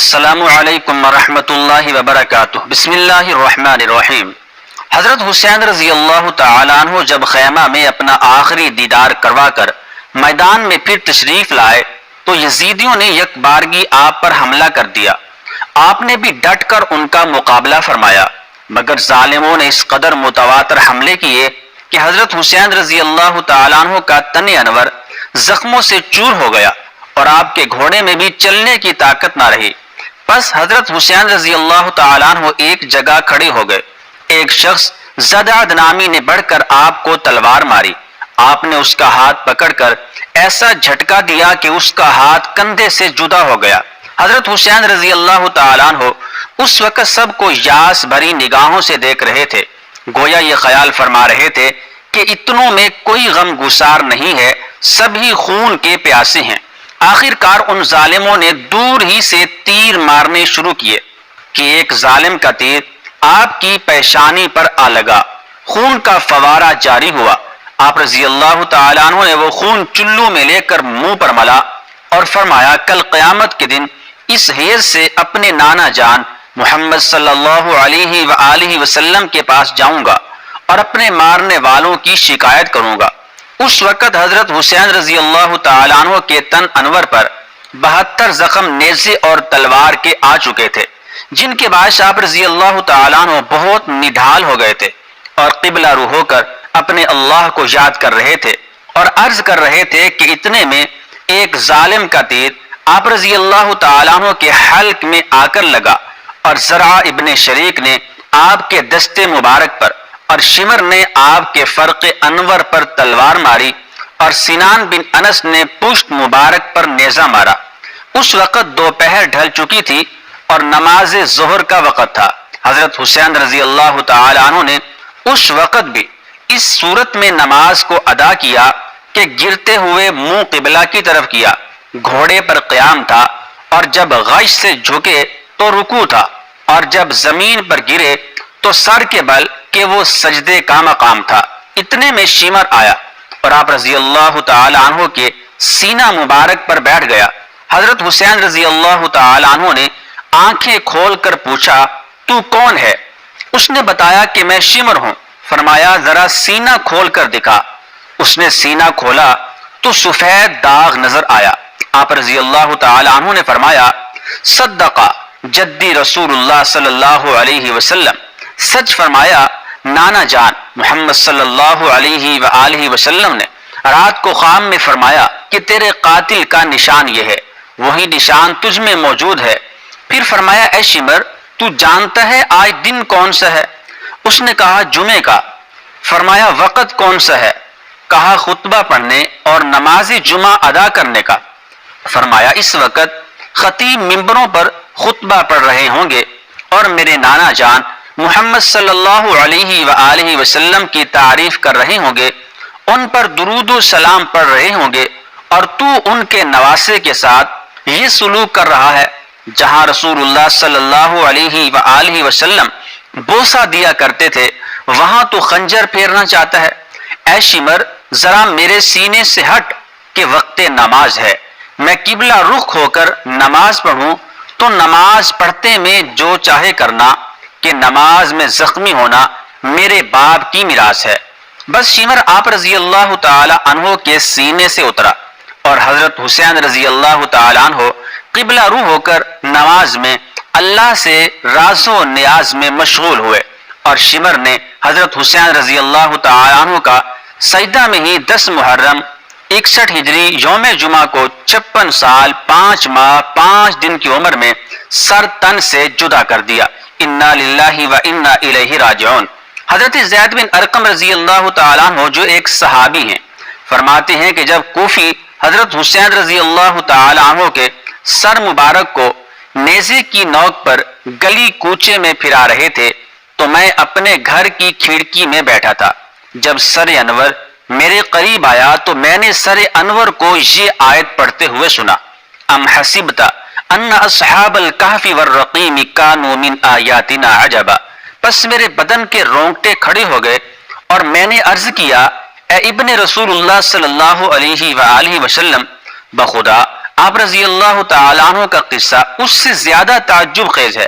السلام علیکم ورحمۃ اللہ وبرکاتہ۔ بسم اللہ الرحمن الرحیم۔ حضرت حسین رضی اللہ تعالیٰ عنہ جب خیمہ میں اپنا آخری دیدار کروا کر میدان میں پھر تشریف لائے تو یزیدیوں نے یک بارگی آپ پر حملہ کر دیا۔ آپ نے بھی ڈٹ کر ان کا مقابلہ فرمایا، مگر ظالموں نے اس قدر متواتر حملے کیے کہ حضرت حسین رضی اللہ تعالیٰ عنہ کا تن انور زخموں سے چور ہو گیا اور آپ کے گھوڑے میں بھی چلنے کی طاقت نہ رہی۔ پس حضرت حسین رضی اللہ تعالیٰ عنہ ایک جگہ کھڑے ہو گئے۔ ایک شخص زدعد نامی نے بڑھ کر آپ کو تلوار ماری۔ آپ نے اس کا ہاتھ پکڑ کر ایسا جھٹکا دیا کہ اس کا ہاتھ کندھے سے جدا ہو گیا۔ حضرت حسین رضی اللہ تعالیٰ عنہ اس وقت سب کو یاس بھری نگاہوں سے دیکھ رہے تھے، گویا یہ خیال فرما رہے تھے کہ اتنوں میں کوئی غم گسار نہیں ہے، سبھی خون کے پیاسے ہیں۔ آخر کار ان ظالموں نے دور ہی سے تیر مارنے شروع کیے کہ ایک ظالم کا تیر آپ کی پیشانی پر آ لگا، خون کا فوارہ جاری ہوا۔ آپ رضی اللہ تعالیٰ عنہ نے وہ خون چلو میں لے کر منہ پر ملا اور فرمایا، کل قیامت کے دن اس حیض سے اپنے نانا جان محمد صلی اللہ علیہ وآلہ وسلم کے پاس جاؤں گا اور اپنے مارنے والوں کی شکایت کروں گا۔ اس وقت حضرت حسین رضی اللہ تعالیٰ عنہ کے تن انور پر 72 زخم نیزے اور تلوار کے آ چکے تھے، جن کے باعث آپ رضی اللہ تعالیٰ عنہ بہت نڈھال ہو گئے تھے اور قبلہ رو ہو کر اپنے اللہ کو یاد کر رہے تھے اور عرض کر رہے تھے کہ اتنے میں ایک ظالم کا تیر آپ رضی اللہ تعالیٰ عنہ کے حلق میں آ کر لگا اور زرع ابن شریک نے آپ کے دستے مبارک پر اور شمر نے آپ کے فرق انور پر تلوار ماری اور سنان بن انس نے پشت مبارک پر نیزہ مارا۔ اس وقت دوپہر ڈھل چکی تھی اور نماز ظہر کا وقت تھا۔ حضرت حسین رضی اللہ تعالی عنہ نے اس وقت بھی اس صورت میں نماز کو ادا کیا کہ گرتے ہوئے منہ قبلہ کی طرف کیا، گھوڑے پر قیام تھا، اور جب غش سے جھکے تو رکوع تھا، اور جب زمین پر گرے تو سر کے بل کہ وہ سجدے کا مقام تھا۔ اتنے میں شمر آیا اور آپ رضی اللہ تعالی عنہ کے سینہ مبارک پر بیٹھ گیا۔ حضرت حسین رضی اللہ تعالی عنہ نے آنکھیں کھول کر پوچھا، تو کون ہے؟ اس نے بتایا کہ میں شمر ہوں۔ فرمایا، ذرا سینہ کھول کر دکھا۔ اس نے سینہ کھولا تو سفید داغ نظر آیا۔ آپ رضی اللہ تعالی عنہ نے فرمایا، صدقہ جدی رسول اللہ صلی اللہ علیہ وسلم، سچ فرمایا نانا جان محمد صلی اللہ علیہ وآلہ وسلم نے رات کو خواب میں فرمایا کہ تیرے قاتل کا نشان یہ ہے، وہی نشان تجھ میں موجود ہے۔ پھر فرمایا، اے شمر، تو جانتا ہے آج دن کون سا ہے؟ اس نے کہا، جمعے کا۔ فرمایا، وقت کون سا ہے؟ کہا، خطبہ پڑھنے اور نماز جمعہ ادا کرنے کا۔ فرمایا، اس وقت خطیب ممبروں پر خطبہ پڑھ رہے ہوں گے اور میرے نانا جان محمد صلی اللہ علیہ وآلہ وسلم کی تعریف کر رہے ہوں گے، ان پر درود و سلام پڑھ رہے ہوں گے، اور تو ان کے نواسے کے ساتھ یہ سلوک کر رہا ہے جہاں رسول اللہ صلی اللہ علیہ وآلہ وسلم بوسہ دیا کرتے تھے، وہاں تو خنجر پھیرنا چاہتا ہے۔ اے شمر، ذرا میرے سینے سے ہٹ کہ وقت نماز ہے، میں قبلہ رخ ہو کر نماز پڑھوں تو نماز پڑھتے میں جو چاہے کرنا، کہ نماز میں زخمی ہونا میرے باپ کی میراث ہے۔ بس شمر آپ رضی اللہ تعالی عنہ کے سینے سے اترا اور حضرت حسین رضی اللہ تعالی عنہ قبلہ رو ہو کر نماز میں اللہ سے راز و نیاز میں مشغول ہوئے، اور شمر نے حضرت حسین رضی اللہ تعالی عنہ کا سجدہ میں ہی 10 محرم 61 ہجری یوم جمعہ کو 56 سال 5 ماہ 5 دن کی عمر میں سر تن سے جدا کر دیا۔ انا للہ و انا الیہ راجعون۔ حضرت زید بن ارقم رضی اللہ تعالیٰ عنہ جو ایک صحابی ہیں، فرماتے ہیں کہ جب کوفی حضرت حسین رضی اللہ تعالیٰ عنہ کے سر مبارک کو نیزے کی نوک پر گلی کوچے میں پھرا رہے تھے تو میں اپنے گھر کی کھڑکی میں بیٹھا تھا۔ جب سر انور میرے قریب آیا تو میں نے سر انور کو یہ آیت پڑھتے ہوئے سنا، ام حسبت ان اصحاب الکہف والرقیم کانوا من آیاتنا عجبا۔ پس میرے بدن کے رونگٹے کھڑے ہو گئے اور میں نے عرض کیا، اے ابن رسول اللہ صلی اللہ علیہ وآلہ وسلم، بخدا آپ رضی اللہ تعالیٰ عنہ کا قصہ اس سے زیادہ تعجب خیز ہے۔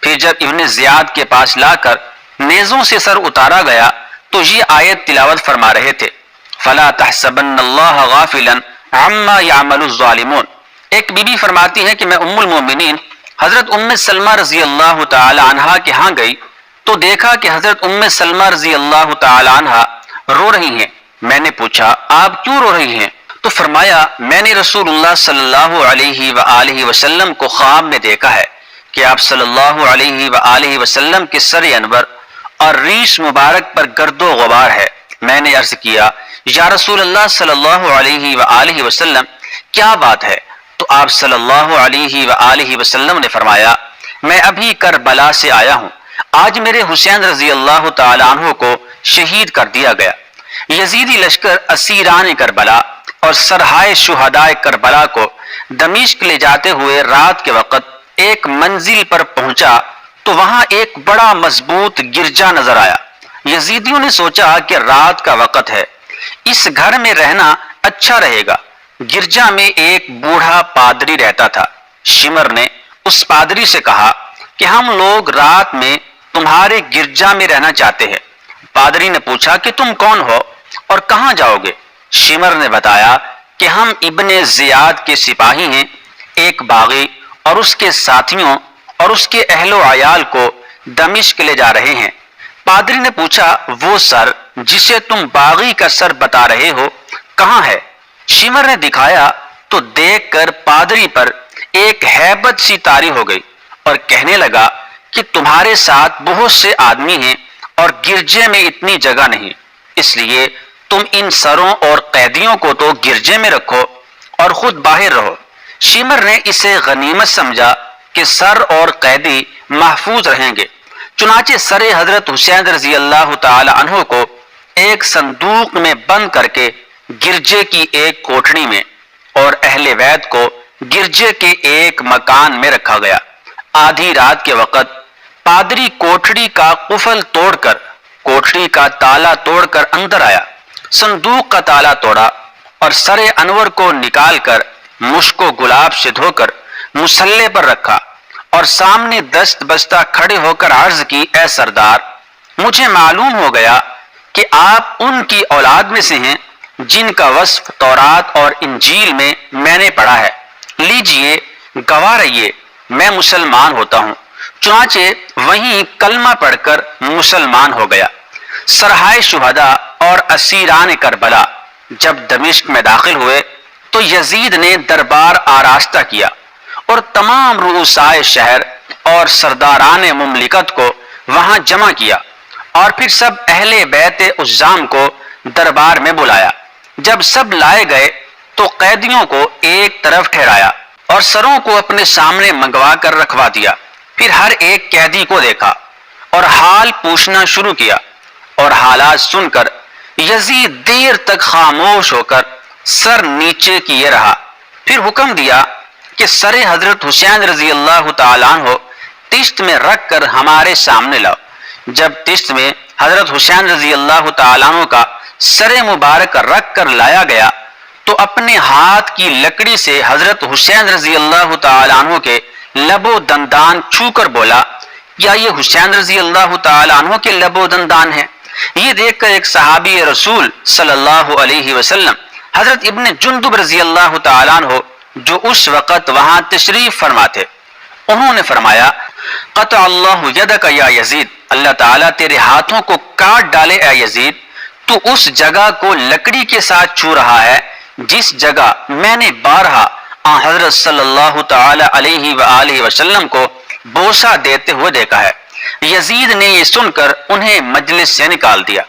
پھر جب ابن زیاد کے پاس لا کر نیزوں سے سر اتارا گیا تو یہ آیت تلاوت فرما رہے تھے، فَلَا تَحْسَبَنَّ اللَّهَ غَافِلًا عَمَّا يَعْمَلُ الظَّالِمُونَ۔ ایک بی بی فرماتی ہے کہ میں ام المومنین حضرت ام سلمہ رضی اللہ تعالی عنہا کے ہاں گئی تو دیکھا کہ حضرت ام سلمہ رضی اللہ تعالی عنہا رو رہی ہیں۔ میں نے پوچھا آپ کیوں رو رہی ہیں؟ تو فرمایا میں نے رسول اللہ صلی اللہ علیہ وآلہ وسلم کو خواب میں دیکھا ہے کہ آپ صلی اللہ علیہ وآلہ وسلم کے سر انور اور ریش مبارک پر گرد و غبار ہے۔ میں نے عرض کیا یا رسول اللہ صلی اللہ علیہ وآلہ وسلم کیا بات ہے؟ تو آپ صلی اللہ علیہ وآلہ وسلم نے فرمایا میں ابھی کربلا سے آیا ہوں، آج میرے حسین رضی اللہ تعالی عنہ کو شہید کر دیا گیا۔ یزیدی لشکر اسیران کربلا اور سرہائے شہدائے کربلا کو دمشق لے جاتے ہوئے رات کے وقت ایک منزل پر پہنچا تو وہاں ایک بڑا مضبوط گرجا نظر آیا۔ یزیدیوں نے سوچا کہ رات کا وقت ہے، اس گھر میں رہنا اچھا رہے گا۔ گرجا میں ایک بوڑھا پادری رہتا تھا۔ شمر نے اس پادری سے کہا کہ ہم لوگ رات میں تمہارے گرجا میں رہنا چاہتے ہیں۔ پادری نے پوچھا کہ تم کون ہو اور کہاں جاؤ گے؟ شمر نے بتایا کہ ہم ابن زیاد کے سپاہی ہیں، ایک باغی اور اس کے ساتھیوں اور اس کے اہل و عیال کو دمشق لے جا رہے ہیں۔ پادری نے پوچھا وہ سر جسے تم باغی کا سر بتا رہے ہو کہاں ہے؟ شمر نے دکھایا تو دیکھ کر پادری پر ایک ہیبت سی طاری ہو گئی اور کہنے لگا کہ تمہارے ساتھ بہت سے آدمی ہیں اور گرجے میں اتنی جگہ نہیں، اس لیے تم ان سروں اور قیدیوں کو تو گرجے میں رکھو اور خود باہر رہو۔ شمر نے اسے غنیمت سمجھا کہ سر اور قیدی محفوظ رہیں گے، چنانچہ سر حضرت حسین رضی اللہ تعالی عنہ کو ایک صندوق میں بند کر کے گرجے کی ایک کوٹھڑی میں اور اہل بیت کو گرجے کے ایک مکان میں رکھا گیا۔ آدھی رات کے وقت پادری کوٹھڑی کا قفل توڑ کر کوٹھڑی کا تالا توڑ کر اندر آیا، صندوق کا تالا توڑا اور سر انور کو نکال کر مشک و گلاب سے دھو کر مسلح پر رکھا اور سامنے دست بستہ کھڑے ہو کر عرض کی اے سردار، مجھے معلوم ہو گیا کہ آپ ان کی اولاد میں سے ہیں جن کا وصف تورات اور انجیل میں نے پڑھا ہے، لیجئے گواہ رہیے میں مسلمان ہوتا ہوں۔ چنانچہ وہیں کلمہ پڑھ کر مسلمان ہو گیا۔ سرہائے شہداء اور اسیران کربلا جب دمشق میں داخل ہوئے تو یزید نے دربار آراستہ کیا اور تمام رؤسائے شہر اور سرداران مملکت کو وہاں جمع کیا اور پھر سب اہل بیت عزام کو دربار میں بلایا۔ جب سب لائے گئے تو قیدیوں کو ایک طرف ٹھہرایا اور سروں کو اپنے سامنے منگوا کر رکھوا دیا۔ پھر ہر ایک قیدی کو دیکھا اور حال پوچھنا شروع کیا اور حالات سن کر یزید دیر تک خاموش ہو کر سر نیچے کیے رہا۔ پھر حکم دیا کہ سر حضرت حسین رضی اللہ تعالیٰ عنہ طشت میں رکھ کر ہمارے سامنے لاؤ۔ جب طشت میں حضرت حسین رضی اللہ تعالیٰ عنہ کا سر مبارک رکھ کر لایا گیا تو اپنے ہاتھ کی لکڑی سے حضرت حسین رضی اللہ تعالیٰ عنہ کے لب و دندان چھو کر بولا یا یہ حسین رضی اللہ تعالیٰ عنہ کے لب و دندان ہیں؟ یہ دیکھ کر ایک صحابی رسول صلی اللہ علیہ وسلم حضرت ابن جندب رضی اللہ تعالیٰ عنہ جو اس وقت وہاں تشریف فرما تھے، انہوں نے فرمایا قطع اللہ یدک یا یزید، اللہ تعالیٰ تیرے ہاتھوں کو کاٹ ڈالے اے یزید، تو اس جگہ کو لکڑی کے ساتھ چھو رہا ہے جس جگہ میں نے بارہا حضرت صلی اللہ تعالی علیہ وآلہ وسلم کو بوسہ دیتے ہوئے دیکھا ہے۔ یزید نے یہ سن کر انہیں مجلس سے نکال دیا۔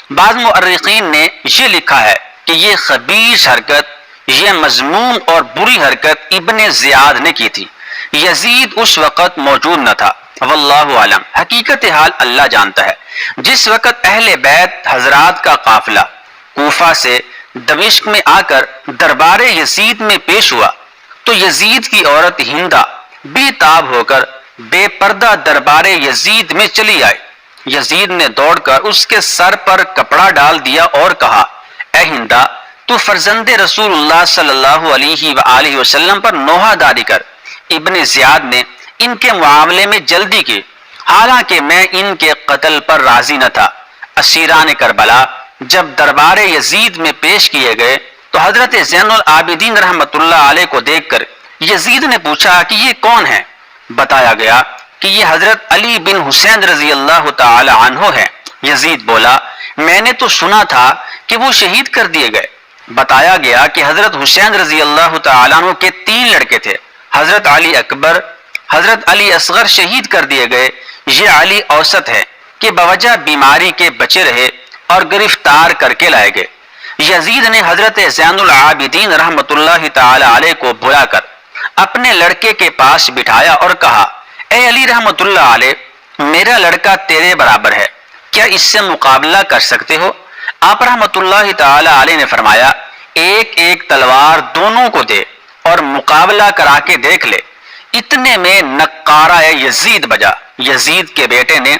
بعض مؤرخین نے یہ لکھا ہے کہ یہ خبیث حرکت، یہ مذموم اور بری حرکت ابن زیاد نے کی تھی۔ یزید اس وقت موجود نہ تھا، واللہ عالم، حقیقت حال اللہ جانتا ہے۔ جس وقت اہل بیت حضرات کا قافلہ کوفہ سے دمشق میں آ کر دربار یزید میں پیش ہوا تو یزید کی عورت ہندا بے تاب ہو کر بے پردہ دربار یزید میں چلی آئی۔ یزید نے دوڑ کر اس کے سر پر کپڑا ڈال دیا اور کہا اے ہندا، تو فرزند رسول اللہ صلی اللہ علیہ وآلہ وسلم پر نوحہ داری کر۔ ابن زیاد نے ان کے معاملے میں جلدی کی، حالانکہ میں ان کے قتل پر راضی نہ تھا۔ اسیران کربلا جب دربار یزید میں پیش کیے گئے تو حضرت زین العابدین رحمۃ اللہ علیہ کو دیکھ کر یزید نے پوچھا کہ یہ کون ہے؟ بتایا گیا کہ یہ حضرت علی بن حسین رضی اللہ تعالی عنہ ہے۔ یزید بولا، میں نے تو سنا تھا کہ وہ شہید کر دیے گئے۔ بتایا گیا کہ حضرت حسین رضی اللہ تعالیٰ عنہ کے 3 لڑکے تھے، حضرت علی اکبر، حضرت علی اصغر شہید کر دیے گئے۔ یہ علی اوسط ہے کہ بوجہ بیماری کے بچے رہے اور گرفتار کر کے لائے گئے۔ یزید نے حضرت زین العابدین رحمۃ اللہ تعالی علیہ کو بلا کر اپنے لڑکے کے پاس بٹھایا اور کہا، اے علی رحمۃ اللہ علیہ، میرا لڑکا تیرے برابر ہے، کیا اس سے مقابلہ کر سکتے ہو؟ آپ رحمۃ اللہ تعالی علیہ نے فرمایا، ایک ایک تلوار دونوں کو دے اور مقابلہ کرا کے دیکھ لے۔ اتنے میں نقارہ یزید بجا۔ یزید کے بیٹے نے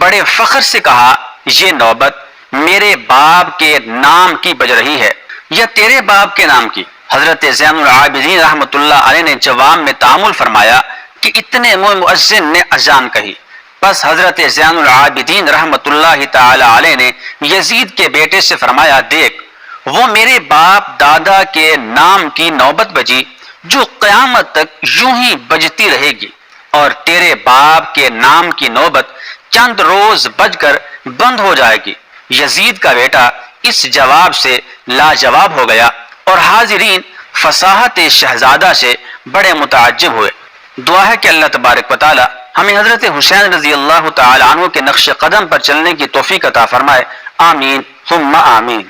بڑے فخر سے کہا، یہ نوبت میرے باپ کے نام کی بج رہی ہے یا تیرے باپ کے نام کی؟ حضرت زین العابدین رحمۃ اللہ علیہ نے جواب میں تعامل فرمایا کہ اتنے میں مؤذن نے اذان کہی۔ پس حضرت زین العابدین رحمۃ اللہ تعالی علیہ نے یزید کے بیٹے سے فرمایا، دیکھ وہ میرے باپ دادا کے نام کی نوبت بجی جو قیامت تک یوں ہی بجتی رہے گی، اور تیرے باپ کے نام کی نوبت چند روز بج کر بند ہو جائے گی۔ یزید کا بیٹا اس جواب سے لاجواب ہو گیا اور حاضرین فصاحت شہزادہ سے بڑے متعجب ہوئے۔ دعا ہے کہ اللہ تبارک و تعالی ہمیں حضرت حسین رضی اللہ تعالی عنہ کے نقش قدم پر چلنے کی توفیق عطا فرمائے۔ آمین ثم آمین۔